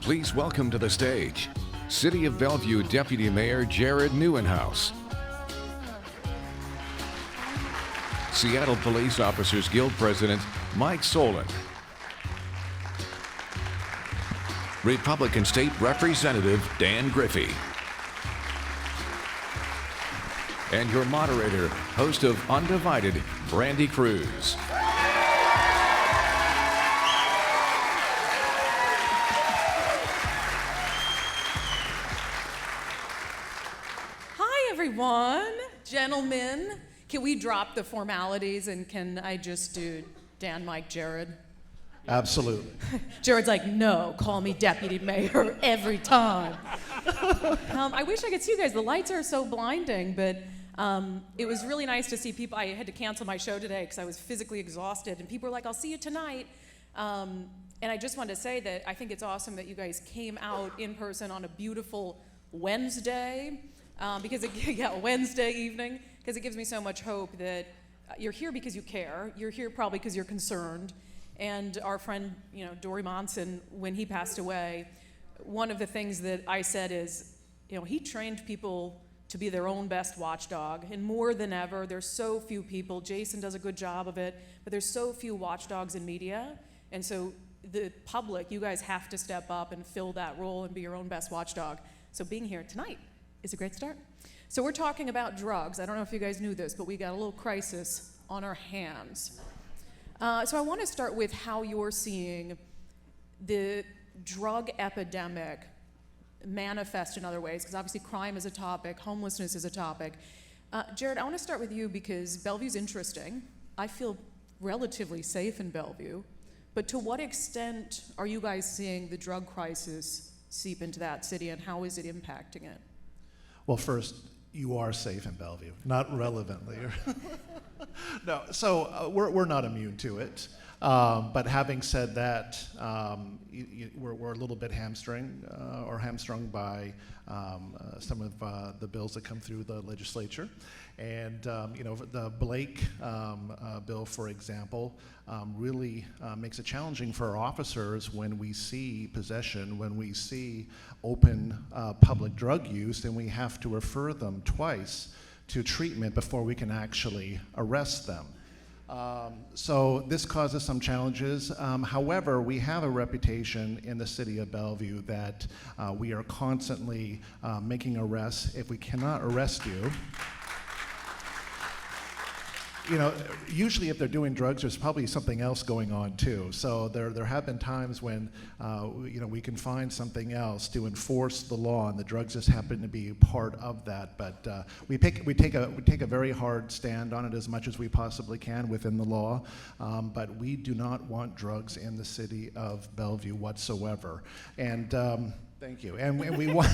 Please welcome to the stage, City of Bellevue Deputy Mayor Jared Nieuwenhuis, Seattle Police Officers Guild President Mike Solan, Republican State Representative Dan Griffey, and your moderator, host of Undivided, Brandi Kruse. Hi, everyone. Gentlemen, can we drop the formalities and can I just do Dan, Mike, Jared? Absolutely. Jared's like, no, call me deputy mayor every time. I wish I could see you guys. The lights are so blinding, but it was really nice to see people. I had to cancel my show today because I was physically exhausted, and people were like, I'll see you tonight. And I just wanted to say that I think it's awesome that you guys came out in person on a beautiful Wednesday, Wednesday evening, because it gives me so much hope that you're here because you care. You're here probably because you're concerned. And our friend, Dory Monson, when he passed away, one of the things that I said is, he trained people to be their own best watchdog. And more than ever, there's so few people. Jason does a good job of it, but there's so few watchdogs in media. And so the public, you guys have to step up and fill that role and be your own best watchdog. So being here tonight is a great start. So we're talking about drugs. I don't know if you guys knew this, but we got a little crisis on our hands. So I want to start with how you're seeing the drug epidemic manifest in other ways, because obviously crime is a topic, homelessness is a topic. Jared, I want to start with you because Bellevue's interesting. I feel relatively safe in Bellevue, but to what extent are you guys seeing the drug crisis seep into that city, and how is it impacting it? Well, first, you are safe in Bellevue, not relevantly. No, so we're not immune to it. But having said that, we're a little bit hamstrung by some of the bills that come through the legislature. And the Blake bill, for example, really makes it challenging for our officers when we see possession, when we see open public drug use, and we have to refer them twice to treatment before we can actually arrest them. So this causes some challenges. However, we have a reputation in the city of Bellevue that we are constantly making arrests. If we cannot arrest you, usually if they're doing drugs, there's probably something else going on too. So there have been times when we can find something else to enforce the law, and the drugs just happen to be part of that. But we take a very hard stand on it as much as we possibly can within the law. But we do not want drugs in the city of Bellevue whatsoever. And thank you. And we want,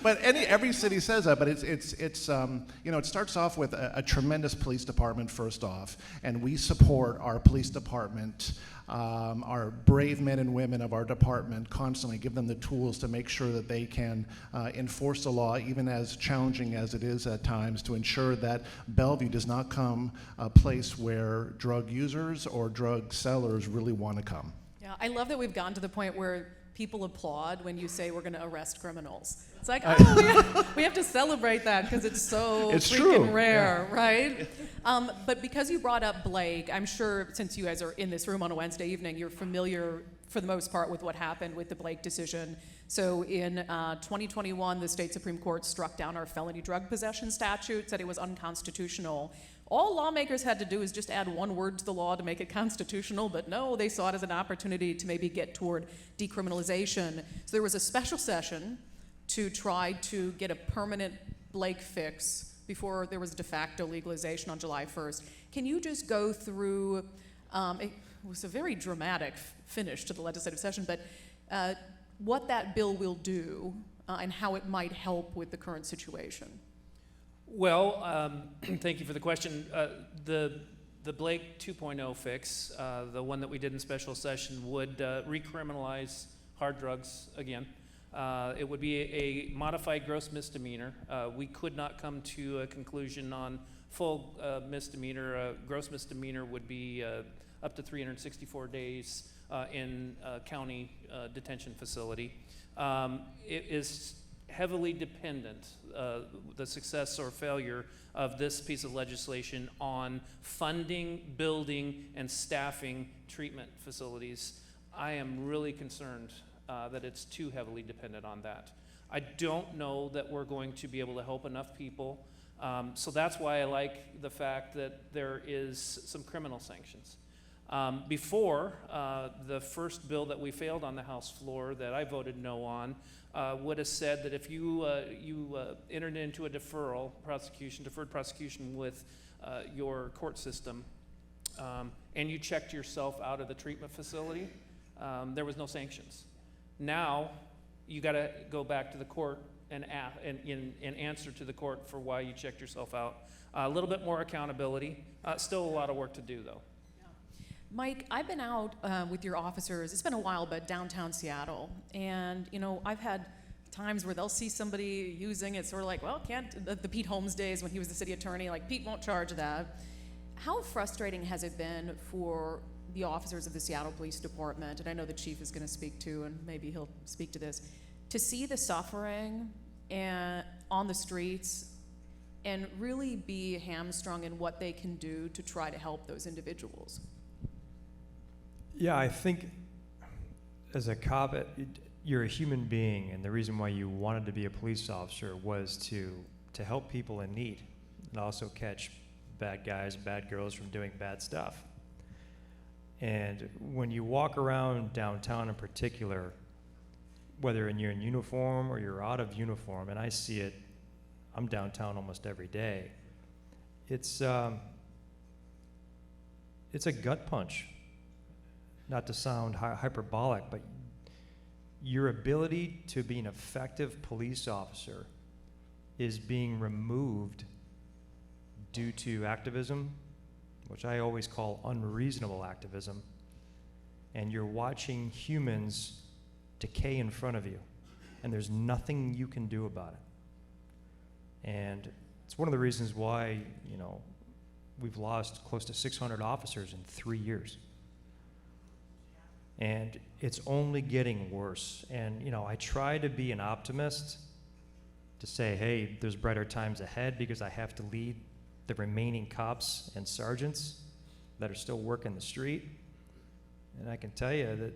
but every city says that. But it starts off with a tremendous police department first off, and we support our police department, our brave men and women of our department, constantly give them the tools to make sure that they can enforce the law, even as challenging as it is at times, to ensure that Bellevue does not become a place where drug users or drug sellers really want to come. Yeah, I love that we've gotten to the point where people applaud when you say we're going to arrest criminals. It's like, we have to celebrate that because it's so freaking rare, yeah. Right? But because you brought up Blake, I'm sure since you guys are in this room on a Wednesday evening, you're familiar for the most part with what happened with the Blake decision. So in 2021, the state Supreme Court struck down our felony drug possession statute, said it was unconstitutional. All lawmakers had to do is just add one word to the law to make it constitutional, but no, they saw it as an opportunity to maybe get toward decriminalization. So there was a special session to try to get a permanent Blake fix before there was de facto legalization on July 1st. Can you just go through, it was a very dramatic finish to the legislative session, but what that bill will do and how it might help with the current situation? Well, thank you for the question. The Blake 2.0 fix, the one that we did in special session, would recriminalize hard drugs again. It would be a modified gross misdemeanor. We could not come to a conclusion on full misdemeanor. Gross misdemeanor would be up to 364 days in a county detention facility. It is heavily dependent, the success or failure of this piece of legislation, on funding, building, and staffing treatment facilities. I am really concerned that it's too heavily dependent on that. I don't know that we're going to be able to help enough people. So that's why I like the fact that there is some criminal sanctions. Before, the first bill that we failed on the House floor that I voted no on would have said that if you entered into a deferred prosecution with your court system, and you checked yourself out of the treatment facility, there was no sanctions. Now, you got to go back to the court and answer to the court for why you checked yourself out. A little bit more accountability. Still a lot of work to do, though. Mike, I've been out with your officers, it's been a while, but downtown Seattle. And, you know, I've had times where they'll see somebody using it, sort of like, well, the Pete Holmes days when he was the city attorney, like, Pete won't charge that. How frustrating has it been for the officers of the Seattle Police Department, and I know the chief is going to speak to, and maybe he'll speak to this, to see the suffering on the streets and really be hamstrung in what they can do to try to help those individuals? Yeah, I think as a cop, you're a human being, and the reason why you wanted to be a police officer was to help people in need and also catch bad guys, bad girls from doing bad stuff. And when you walk around downtown in particular, whether you're in uniform or you're out of uniform, and I see it, I'm downtown almost every day, it's a gut punch. Not to sound hyperbolic, but your ability to be an effective police officer is being removed due to activism, which I always call unreasonable activism, and you're watching humans decay in front of you, and there's nothing you can do about it. And it's one of the reasons why, you know, we've lost close to 600 officers in 3 years. And it's only getting worse. And, you know, I try to be an optimist, to say, hey, there's brighter times ahead, because I have to lead the remaining cops and sergeants that are still working the street. And I can tell you that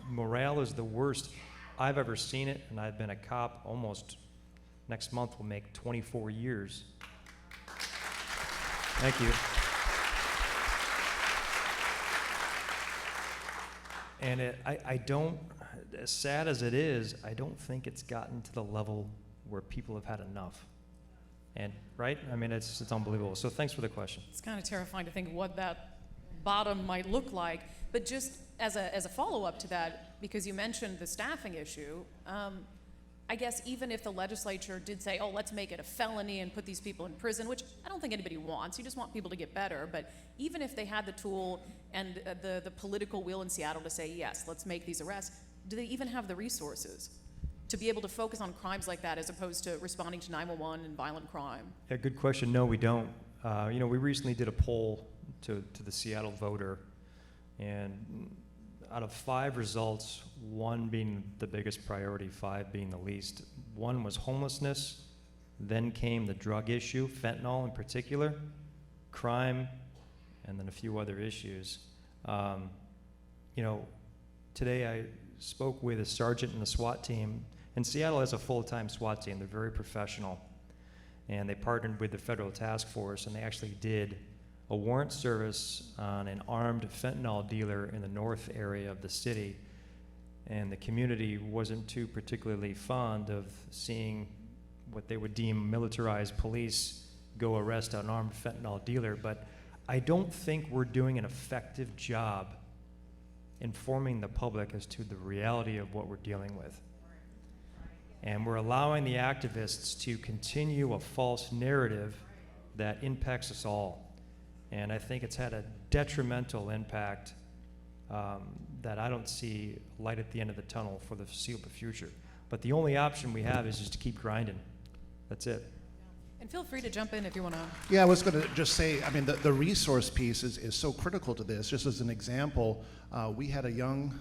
morale is the worst I've ever seen it, and I've been a cop almost, next month will make 24 years. Thank you. And I don't, as sad as it is, I don't think it's gotten to the level where people have had enough. And, right? I mean, it's unbelievable. So thanks for the question. It's kind of terrifying to think what that bottom might look like. But just as a follow-up to that, because you mentioned the staffing issue, I guess even if the legislature did say, oh, let's make it a felony and put these people in prison, which I don't think anybody wants, you just want people to get better, but even if they had the tool and the political will in Seattle to say, yes, let's make these arrests, do they even have the resources to be able to focus on crimes like that as opposed to responding to 911 and violent crime? Yeah, good question. No, we don't. You know, we recently did a poll to the Seattle voter, and out of 5 results, 1 being the biggest priority, 5 being the least, 1 was homelessness, then came the drug issue, fentanyl in particular, crime, and then a few other issues. You know, today I spoke with a sergeant in the SWAT team, and Seattle has a full-time SWAT team. They're very professional, and they partnered with the federal task force, and they actually did a warrant service on an armed fentanyl dealer in the north area of the city, and the community wasn't too particularly fond of seeing what they would deem militarized police go arrest an armed fentanyl dealer. But I don't think we're doing an effective job informing the public as to the reality of what we're dealing with. And we're allowing the activists to continue a false narrative that impacts us all. And I think it's had a detrimental impact that I don't see light at the end of the tunnel for the foreseeable future. But the only option we have is just to keep grinding. That's it. And feel free to jump in if you want to. Yeah, I was going to just say, I mean, the resource piece is so critical to this. Just as an example, we had a young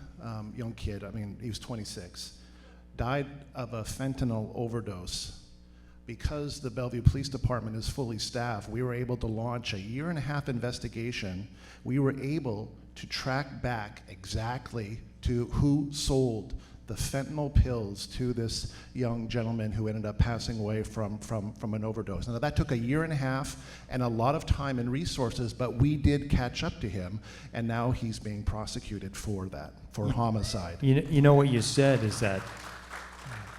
kid, I mean, he was 26, died of a fentanyl overdose. Because the Bellevue Police Department is fully staffed, we were able to launch a 1.5-year investigation. We were able to track back exactly to who sold the fentanyl pills to this young gentleman who ended up passing away from an overdose. Now that took a 1.5 years and a lot of time and resources, but we did catch up to him, and now he's being prosecuted for that, for homicide. You know what you said is that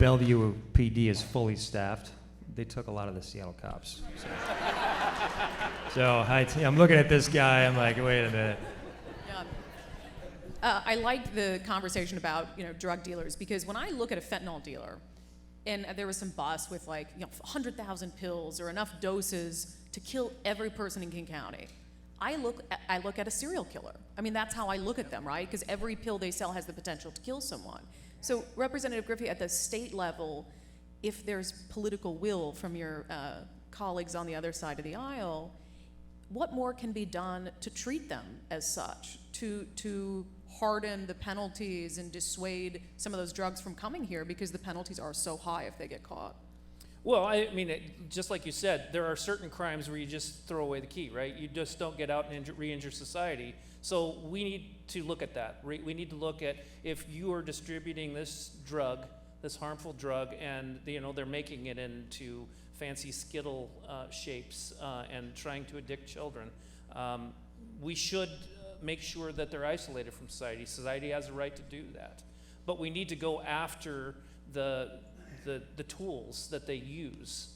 Bellevue PD is fully staffed. They took a lot of the Seattle cops. So I'm looking at this guy, I'm like, wait a minute. I like the conversation about drug dealers, because when I look at a fentanyl dealer, and there was some bust with 100,000 pills or enough doses to kill every person in King County, I look at a serial killer. I mean, that's how I look at them, right? Because every pill they sell has the potential to kill someone. So Representative Griffey, at the state level, if there's political will from your colleagues on the other side of the aisle, what more can be done to treat them as such, to harden the penalties and dissuade some of those drugs from coming here, because the penalties are so high if they get caught? Well, I mean, just like you said, there are certain crimes where you just throw away the key, right? You just don't get out and re-injure society. So we need to look at that. We need to look at, if you are distributing this drug, this harmful drug, and they're making it into fancy Skittle shapes and trying to addict children, we should make sure that they're isolated from society. Society has a right to do that. But we need to go after the tools that they use.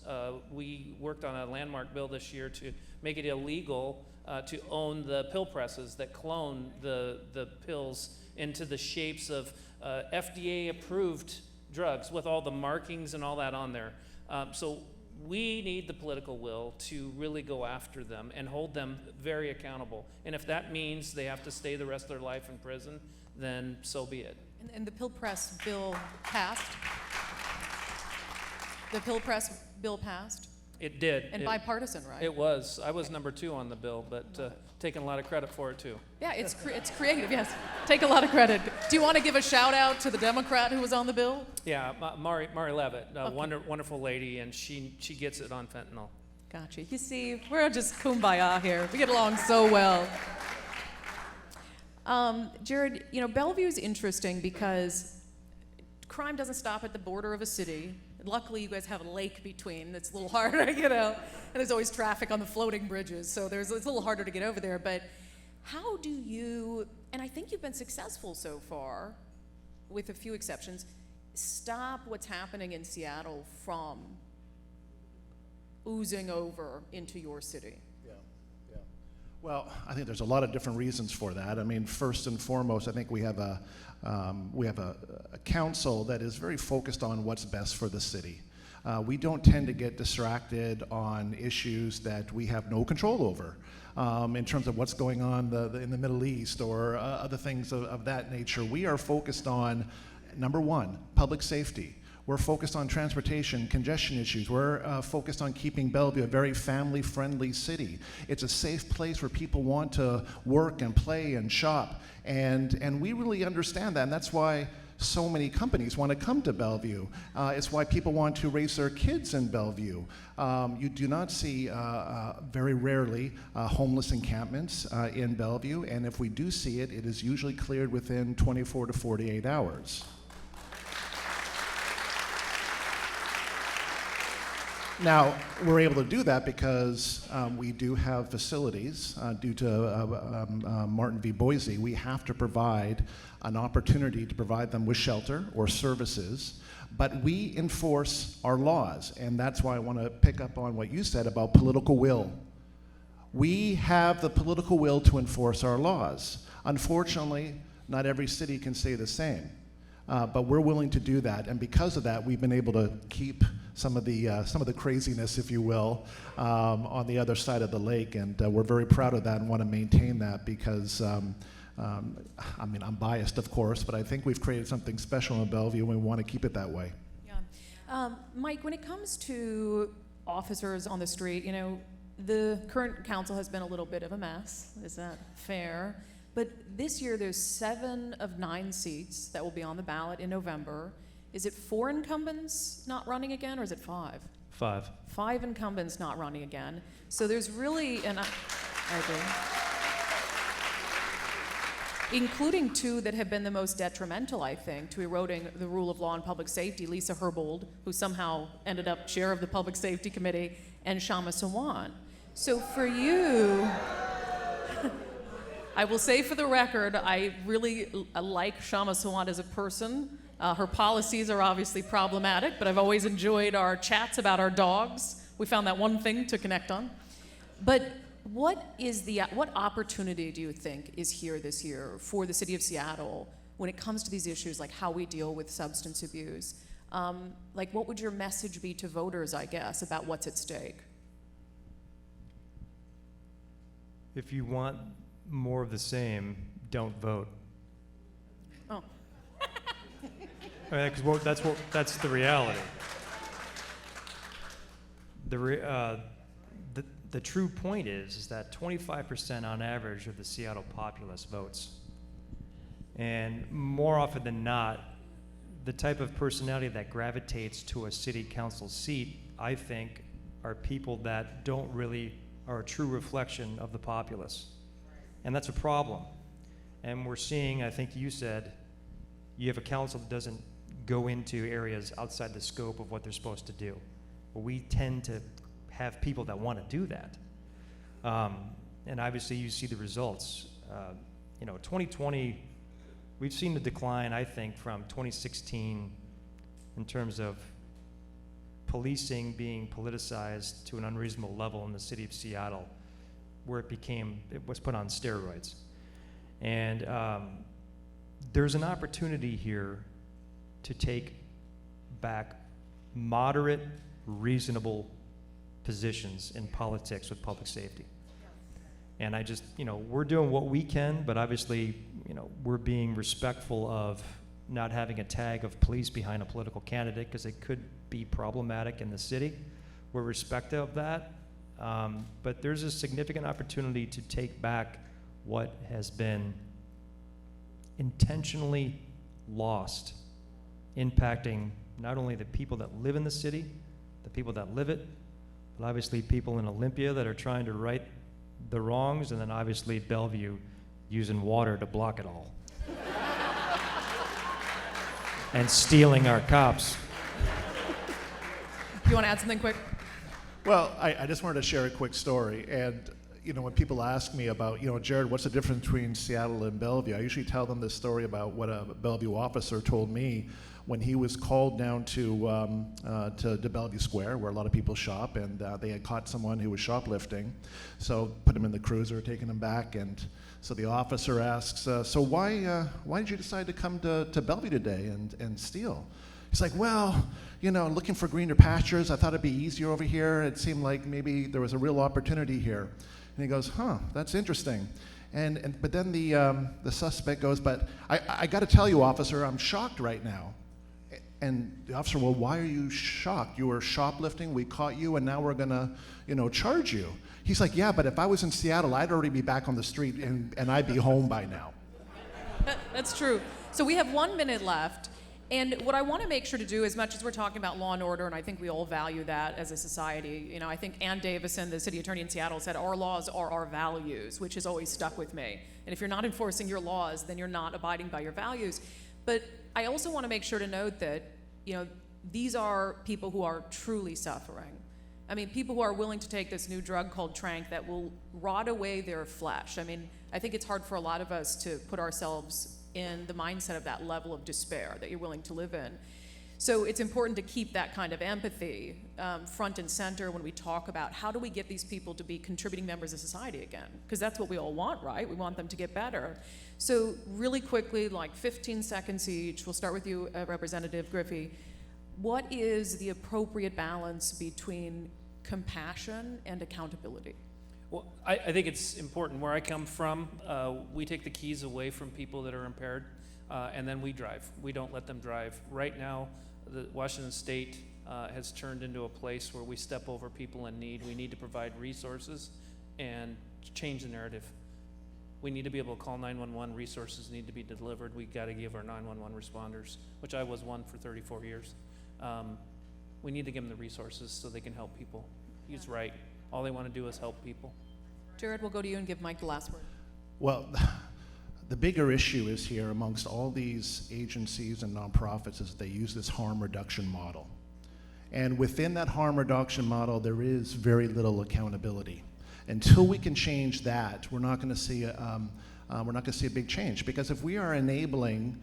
We worked on a landmark bill this year to make it illegal to own the pill presses that clone the pills into the shapes of FDA-approved drugs with all the markings and all that on there. So we need the political will to really go after them and hold them very accountable. And if that means they have to stay the rest of their life in prison, then so be it. And the pill press bill passed? The pill press bill passed? It did. And bipartisan, right? It was. I was number 2 on the bill, but taking a lot of credit for it too. Yeah, it's creative, yes. Take a lot of credit. Do you want to give a shout out to the Democrat who was on the bill? Yeah, Mari Levitt, Okay. wonderful lady, and she gets it on fentanyl. Gotcha. You see, we're just kumbaya here. We get along so well. Jared, Bellevue is interesting because crime doesn't stop at the border of a city. Luckily, you guys have a lake between. That's a little harder, and there's always traffic on the floating bridges, so it's a little harder to get over there. But how do you, and I think you've been successful so far, with a few exceptions, stop what's happening in Seattle from oozing over into your city? Yeah. Well, I think there's a lot of different reasons for that. I mean, first and foremost, I think we have a council that is very focused on what's best for the city. We don't tend to get distracted on issues that we have no control over, in terms of what's going on in the Middle East or other things of that nature. We are focused on, number one, public safety. We're focused on transportation, congestion issues. We're focused on keeping Bellevue a very family-friendly city. It's a safe place where people want to work and play and shop. And we really understand that, and that's why so many companies want to come to Bellevue. It's why people want to raise their kids in Bellevue. You do not see, very rarely, homeless encampments in Bellevue, and if we do see it, it is usually cleared within 24 to 48 hours. Now, we're able to do that because we do have facilities. Due to Martin v. Boise, we have to provide an opportunity to provide them with shelter or services, but we enforce our laws, and that's why I want to pick up on what you said about political will. We have the political will to enforce our laws. Unfortunately, not every city can say the same. But we're willing to do that, and because of that, we've been able to keep some of the craziness, if you will, on the other side of the lake, and we're very proud of that and want to maintain that because, I mean, I'm biased, of course, but I think we've created something special in Bellevue, and we want to keep it that way. Yeah. Mike, when it comes to officers on the street, the current council has been a little bit of a mess. Is that fair? But this year there's 7 of 9 seats that will be on the ballot in November. Is it 4 incumbents not running again, or is it 5? 5. 5 incumbents not running again. So there's really, and I agree, including 2 that have been the most detrimental, I think, to eroding the rule of law and public safety, Lisa Herbold, who somehow ended up chair of the Public Safety Committee, and Shama Solan. So for you, I will say for the record, I really like Shama Solan as a person. Her policies are obviously problematic, but I've always enjoyed our chats about our dogs. We found that one thing to connect on. But what opportunity do you think is here this year for the city of Seattle when it comes to these issues like how we deal with substance abuse? What would your message be to voters, I guess, about what's at stake? If you want more of the same, don't vote. Oh. Because that's the reality. The true point is that 25% on average of the Seattle populace votes. And more often than not, the type of personality that gravitates to a city council seat, I think, are people that don't really are a true reflection of the populace. And that's a problem. And we're seeing, I think you said, you have a council that doesn't go into areas outside the scope of what they're supposed to do. But we tend to have people that want to do that. And obviously you see the results. 2020, we've seen the decline, I think, from 2016 in terms of policing being politicized to an unreasonable level in the city of Seattle, where it was put on steroids. And there's an opportunity here to take back moderate, reasonable positions in politics with public safety. And I just, we're doing what we can, but obviously, we're being respectful of not having a tag of police behind a political candidate, because it could be problematic in the city. We're respectful of that. But there's a significant opportunity to take back what has been intentionally lost, impacting not only the people that live in the city, the people that live it, but obviously people in Olympia that are trying to right the wrongs, and then obviously Bellevue using water to block it all. And stealing our cops. You want to add something quick? Well, I just wanted to share a quick story. And, when people ask me about, Jared, what's the difference between Seattle and Bellevue? I usually tell them this story about what a Bellevue officer told me when he was called down to Bellevue Square, where a lot of people shop, and they had caught someone who was shoplifting. So put him in the cruiser, taking him back, and so the officer asks, so why did you decide to come to Bellevue today and steal? He's like, well, looking for greener pastures. I thought it'd be easier over here. It seemed like maybe there was a real opportunity here. And he goes, that's interesting. But then the suspect goes, but I got to tell you, officer, I'm shocked right now. And the officer, well, why are you shocked? You were shoplifting, we caught you, and now we're gonna, charge you. He's like, yeah, but if I was in Seattle, I'd already be back on the street and I'd be home by now. That's true. So we have 1 minute left. And what I want to make sure to do, as much as we're talking about law and order, and I think we all value that as a society, I think Ann Davison, the city attorney in Seattle, said our laws are our values, which has always stuck with me. And if you're not enforcing your laws, then you're not abiding by your values. But I also want to make sure to note that, these are people who are truly suffering. I mean, people who are willing to take this new drug called Tranq that will rot away their flesh. I mean, I think it's hard for a lot of us to put ourselves in the mindset of that level of despair that you're willing to live in. So it's important to keep that kind of empathy front and center when we talk about how do we get these people to be contributing members of society again? Because that's what we all want, right? We want them to get better. So really quickly, like 15 seconds each, we'll start with you, Representative Griffey. What is the appropriate balance between compassion and accountability? Well, I think it's important. Where I come from, we take the keys away from people that are impaired, and then we drive. We don't let them drive. Right now, The Washington State has turned into a place where we step over people in need. We need to provide resources and change the narrative. We need to be able to call 911. Resources need to be delivered. We got to give our 911 responders, which I was one for 34 years. We need to give them the resources so they can help people. He's right. All they want to do is help people. Jared, we'll go to you and give Mike the last word. Well, the bigger issue is here amongst all these agencies and nonprofits is they use this harm reduction model. And within that harm reduction model, there is very little accountability. Until we can change that, we're not going to see a big change. Because if we are enabling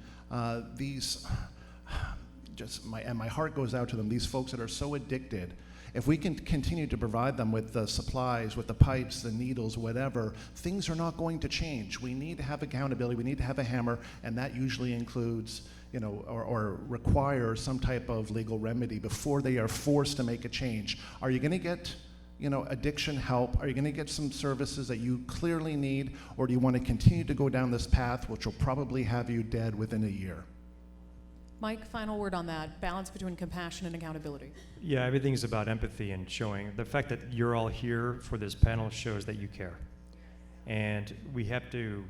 these, my heart goes out to them, these folks that are so addicted. If we can continue to provide them with the supplies, with the pipes, the needles, whatever, things are not going to change. We need to have accountability. We need to have a hammer, and that usually includes, or requires some type of legal remedy before they are forced to make a change. Are you going to get, addiction help? Are you going to get some services that you clearly need, or do you want to continue to go down this path, which will probably have you dead within a year? Mike, final word on that. Balance between compassion and accountability. Yeah, everything is about empathy and showing. The fact that you're all here for this panel shows that you care. And we have to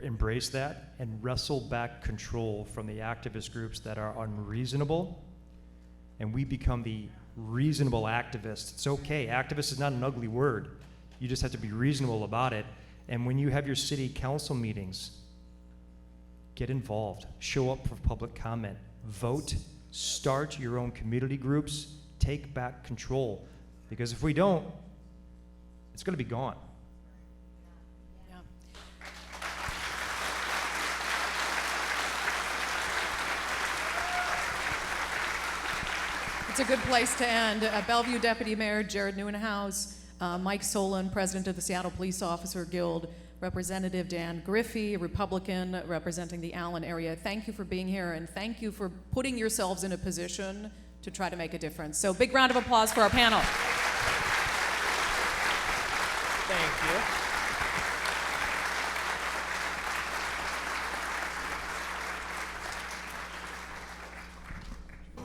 embrace that and wrestle back control from the activist groups that are unreasonable, and we become the reasonable activists. It's okay. Activist is not an ugly word. You just have to be reasonable about it. And when you have your city council meetings, get involved, show up for public comment, vote, start your own community groups, take back control. Because if we don't, it's going to be gone. Yeah. It's a good place to end. Bellevue Deputy Mayor Jared Nieuwenhuis, Mike Solan, President of the Seattle Police Officer Guild, Representative Dan Griffey, Republican representing the Allen area. Thank you for being here, and thank you for putting yourselves in a position to try to make a difference. So big round of applause for our panel. Thank you.